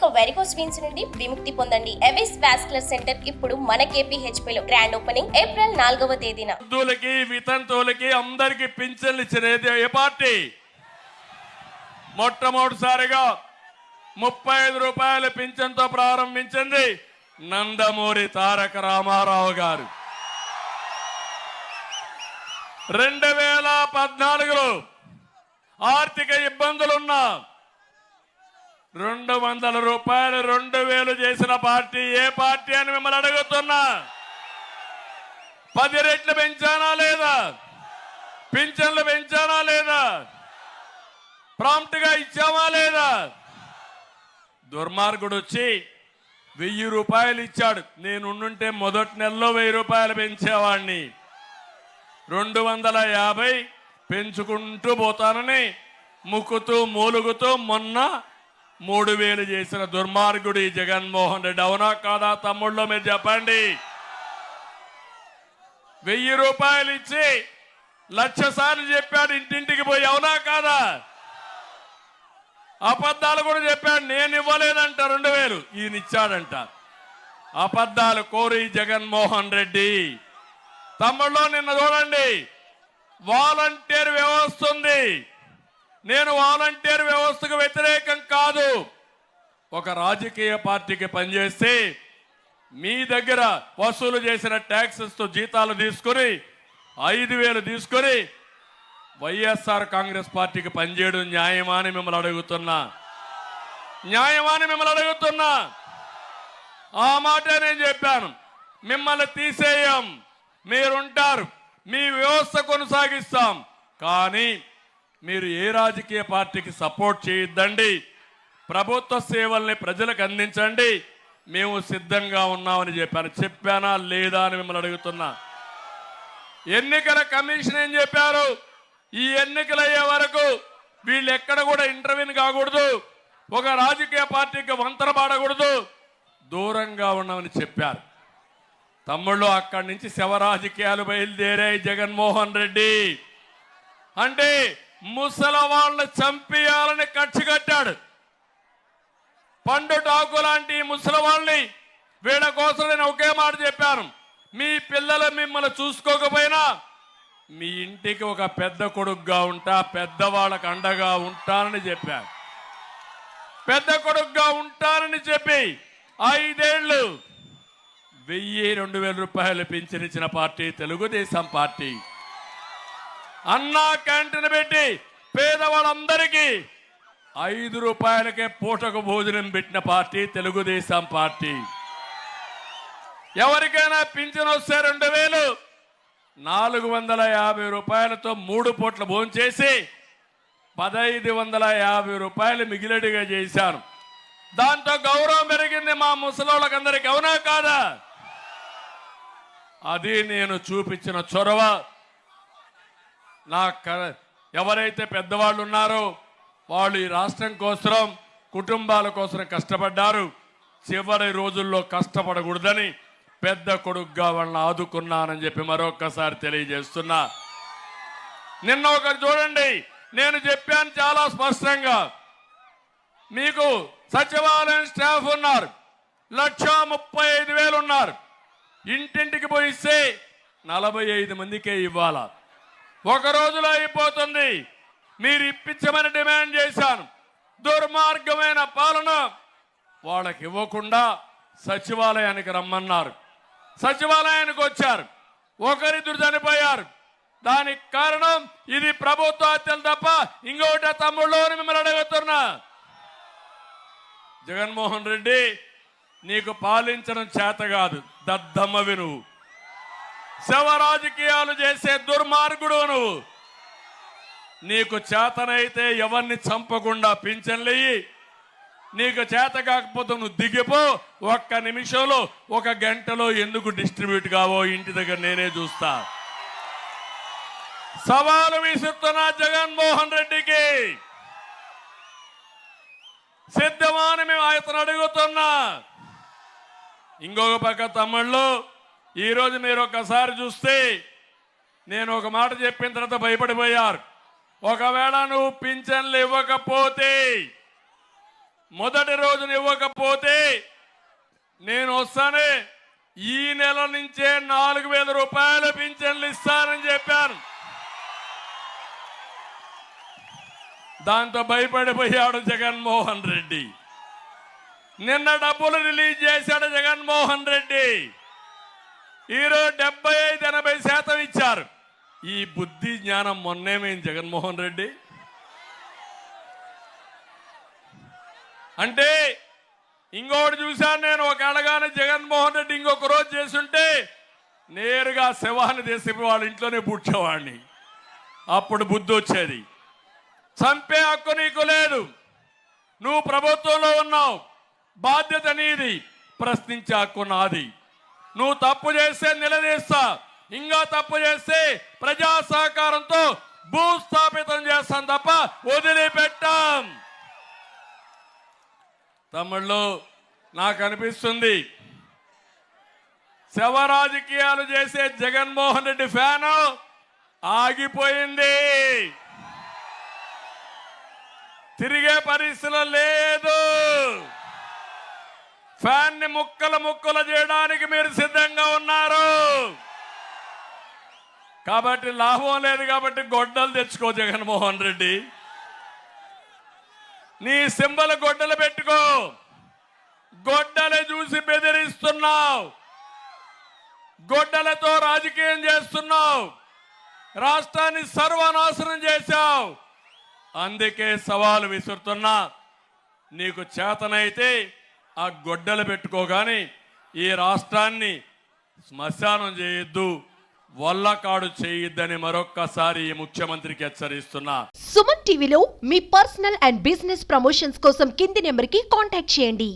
ఇక varicose veins నుండి విముక్తి పొందండి. ఎవిస్ వాస్కులర్ సెంటర్ ఇప్పుడు మన KPHP లో గ్రాండ్ ఓపెనింగ్ ఏప్రిల్ 4వ తేదీన. వృద్ధులకి వితంతువులకి అందరికి పింఛన్లు ఇచ్చినది ఏ పార్టీ? మొట్టమొదటిసారిగా 35 రూపాయల పింఛన్తో ప్రారంభించింది నందమూరి తారక రామారావు గారు. 2014లో ఆర్థిక ఇబ్బందులున్నా 200 రూపాయలు 2000 చేసిన పార్టీ ఏ పార్టీ అని మిమ్మల్ని అడుగుతున్నా. 10 రెట్లు పెంచానా లేదా? పింఛన్లు పెంచానా లేదా? ప్రాంప్ట్ గా ఇచ్చామా లేదా? దుర్మార్గుడు వచ్చి 1000 రూపాయలు ఇచ్చాడు. నేను ఉండుంటే మొదటి నెలలో 1000 రూపాయలు పెంచేవాడిని. 250 పెంచుకుంటూ పోతానని ముక్కుతూ మూలుగుతూ మొన్న 3000 చేసిన దుర్మార్గుడు ఈ జగన్మోహన్ రెడ్డి. అవునా కాదా తమ్ముళ్ళు? మీరు చెప్పండి. 1000 రూపాయలు ఇచ్చి 1,00,000 సార్లు చెప్పాడు ఇంటింటికి పోయి. అవునా కాదా? అబద్ధాలు కూడా చెప్పాడు. నేను ఇవ్వలేదంట 2000, ఈయన ఇచ్చాడంట. అబద్ధాలు కోరి జగన్మోహన్ రెడ్డి. తమ్ముళ్ళు నిన్న చూడండి, వాలంటీర్ వ్యవస్థ ఉంది. నేను వాలంటీర్ వ్యవస్థకు వ్యతిరేకం కాదు. ఒక రాజకీయ పార్టీకి పనిచేస్తే మీ దగ్గర వసూలు చేసిన ట్యాక్సెస్ తో జీతాలు తీసుకుని 5,000 తీసుకొని వైఎస్ఆర్ కాంగ్రెస్ పార్టీకి పనిచేయడం న్యాయమా అని మిమ్మల్ని అడుగుతున్నా. న్యాయమా అని మిమ్మల్ని అడుగుతున్నా. ఆ మాట నేను చెప్పాను. మిమ్మల్ని తీసేయం, మీరుంటారు, మీ వ్యవస్థ కొనసాగిస్తాం. కానీ మీరు ఏ రాజకీయ పార్టీకి సపోర్ట్ చేయొద్దండి. ప్రభుత్వ సేవల్ని ప్రజలకు అందించండి. మేము సిద్ధంగా ఉన్నామని చెప్పాను. చెప్పానా లేదా అని మిమ్మల్ని అడుగుతున్నా. ఎన్నికల కమిషన్ ఏం చెప్పారు? ఈ ఎన్నికలు అయ్యే వరకు వీళ్ళు ఎక్కడ కూడా ఇంటర్వ్యూన్ కాకూడదు, ఒక రాజకీయ పార్టీకి వంతన పాడకూడదు, దూరంగా ఉన్నామని చెప్పారు. తమ్ముళ్ళు అక్కడి నుంచి శవ రాజకీయాలు బయలుదేరాయి. జగన్మోహన్ రెడ్డి అంటే ముసలి వాళ్ళని చంపేయాలని కక్ష కట్టాడు. పండు టాకు లాంటి ముసలి వాళ్ళని వీళ్ళ కోసం నేను ఒకే మాట చెప్పాను. మీ పిల్లలు మిమ్మల్ని చూసుకోకపోయినా మీ ఇంటికి ఒక పెద్ద కొడుకుగా ఉంటా, పెద్దవాళ్ళకు అండగా ఉంటానని చెప్పాను. పెద్ద కొడుకుగా ఉంటానని చెప్పి 5 ఏళ్ళు 1000-2000 రూపాయలు పింఛనిచ్చిన పార్టీ తెలుగుదేశం పార్టీ. అన్నా క్యాంటీన్ పెట్టి పేదవాళ్ళందరికీ 5 రూపాయలకే పూటకు భోజనం పెట్టిన పార్టీ తెలుగుదేశం పార్టీ. ఎవరికైనా పింఛన్ వస్తే 2000 450 రూపాయలతో 3 పూట్ల భోజనం చేసి 1550 రూపాయలు మిగిలిడిగా చేశాను. దాంతో గౌరవం పెరిగింది మా ముసలోళ్ళకందరికి. అవునా కాదా? అది నేను చూపించిన చొరవ. ఎవరైతే పెద్దవాళ్ళు ఉన్నారో వాళ్ళు ఈ రాష్ట్రం కోసం, కుటుంబాల కోసం కష్టపడ్డారు. చివరి రోజుల్లో కష్టపడకూడదని పెద్ద కొడుకుగా వాళ్ళని ఆదుకున్నానని చెప్పి మరొకసారి తెలియజేస్తున్నా. నిన్న ఒకరు చూడండి, నేను చెప్పాను చాలా స్పష్టంగా. మీకు సచివాలయం స్టాఫ్ ఉన్నారు, 1,35,000 ఉన్నారు. ఇంటింటికి పోయిస్తే 45 మందికే ఇవ్వాలా. ఒక రోజులో అయిపోతుంది. మీరు ఇప్పించమని డిమాండ్ చేశాను. దుర్మార్గమైన పాలన. వాళ్ళకి ఇవ్వకుండా సచివాలయానికి రమ్మన్నారు. సచివాలయానికి వచ్చారు, ఒకరిద్దరు చనిపోయారు. దానికి కారణం ఇది ప్రభుత్వ హత్యలు తప్ప ఇంకొకటి తమ్ముళ్ళు అని మిమ్మల్ని అడుగుతున్నా. జగన్మోహన్ రెడ్డి, నీకు పాలించడం చేత కాదు, దద్దమ్మవి నువ్వు. శవ రాజకీయాలు చేసే దుర్మార్గుడు నువ్వు. నీకు చేతనైతే ఎవరిని చంపకుండా పింఛన్లయ్యి, నీకు చేత కాకపోతే నువ్వు దిగిపో. 1 నిమిషంలో 1 గంటలో ఎందుకు డిస్ట్రిబ్యూట్ కావో ఇంటి దగ్గర నేనే చూస్తా. సవాలు విసురుతున్నా జగన్మోహన్ రెడ్డికి. సిద్ధమా అని మేము అతను అడుగుతున్నా. ఇంకొక పక్క తమ్ముళ్ళు, ఈరోజు మీరు ఒకసారి చూస్తే నేను ఒక మాట చెప్పిన తర్వాత భయపడిపోయారు. ఒకవేళ నువ్వు పింఛన్లు ఇవ్వకపోతే మొదటి రోజున ఇవ్వకపోతే నేను వస్తానే ఈ నెల నుంచే 4,000 రూపాయల పింఛన్లు ఇస్తానని చెప్పాను. దాంతో భయపడిపోయాడు జగన్మోహన్ రెడ్డి. నిన్న డబ్బులు రిలీజ్ చేశాడు జగన్మోహన్ రెడ్డి. ఈరోజు 75-80% ఇచ్చారు. ఈ బుద్ధి జ్ఞానం మొన్నేమైంది జగన్మోహన్ రెడ్డి అంటే. ఇంకొకటి చూశాను నేను, ఒక అడగానే జగన్మోహన్ రెడ్డి ఇంకొక రోజు చేస్తుంటే నేరుగా శవాన్ని తీసి వాళ్ళ ఇంట్లోనే పూడ్చేవాడిని. అప్పుడు బుద్ధి వచ్చేది. చంపే హక్కు నీకు లేదు. నువ్వు ప్రభుత్వంలో ఉన్నావు, బాధ్యత నీది, ప్రశ్నించే హక్కు నాది. నువ్వు తప్పు చేస్తే నిలదీస్తా, ఇంకా తప్పు చేస్తే ప్రజా సహకారంతో భూస్థాపితం చేస్తాం తప్ప వదిలిపెట్టాం. తమ్ముళ్ళు, నాకు అనిపిస్తుంది శవ రాజకీయాలు చేసే జగన్మోహన్ రెడ్డి ఫ్యాను ఆగిపోయింది. తిరిగే పరిస్థితులు లేదు. ఫ్యాన్ ని ముక్కలు చేయడానికి మీరు సిద్ధంగా ఉన్నారు. కాబట్టి లాభం లేదు. కాబట్టి గొడ్డలు తెచ్చుకో జగన్మోహన్ రెడ్డి. నీ సింబల్ గొడ్డలు పెట్టుకో. గొడ్డలు చూసి బెదిరిస్తున్నావు, గొడ్డలతో రాజకీయం చేస్తున్నావు, రాష్ట్రాన్ని సర్వనాశనం చేశావు. అందుకే సవాలు విసురుతున్నా. నీకు చేతనైతే ఆ గొడ్డలు పెట్టుకోగాని ఈ రాష్ట్రాన్ని శ్మశానం చేయొద్దు, వల్లకాడు చేయొద్దని మరొక్కసారి ఈ ముఖ్యమంత్రికి హెచ్చరిస్తున్నా. సుమన్ టీవీలో మీ పర్సనల్ అండ్ బిజినెస్ ప్రమోషన్స్ కోసం కింది నెంబర్కి కాంటాక్ట్ చేయండి.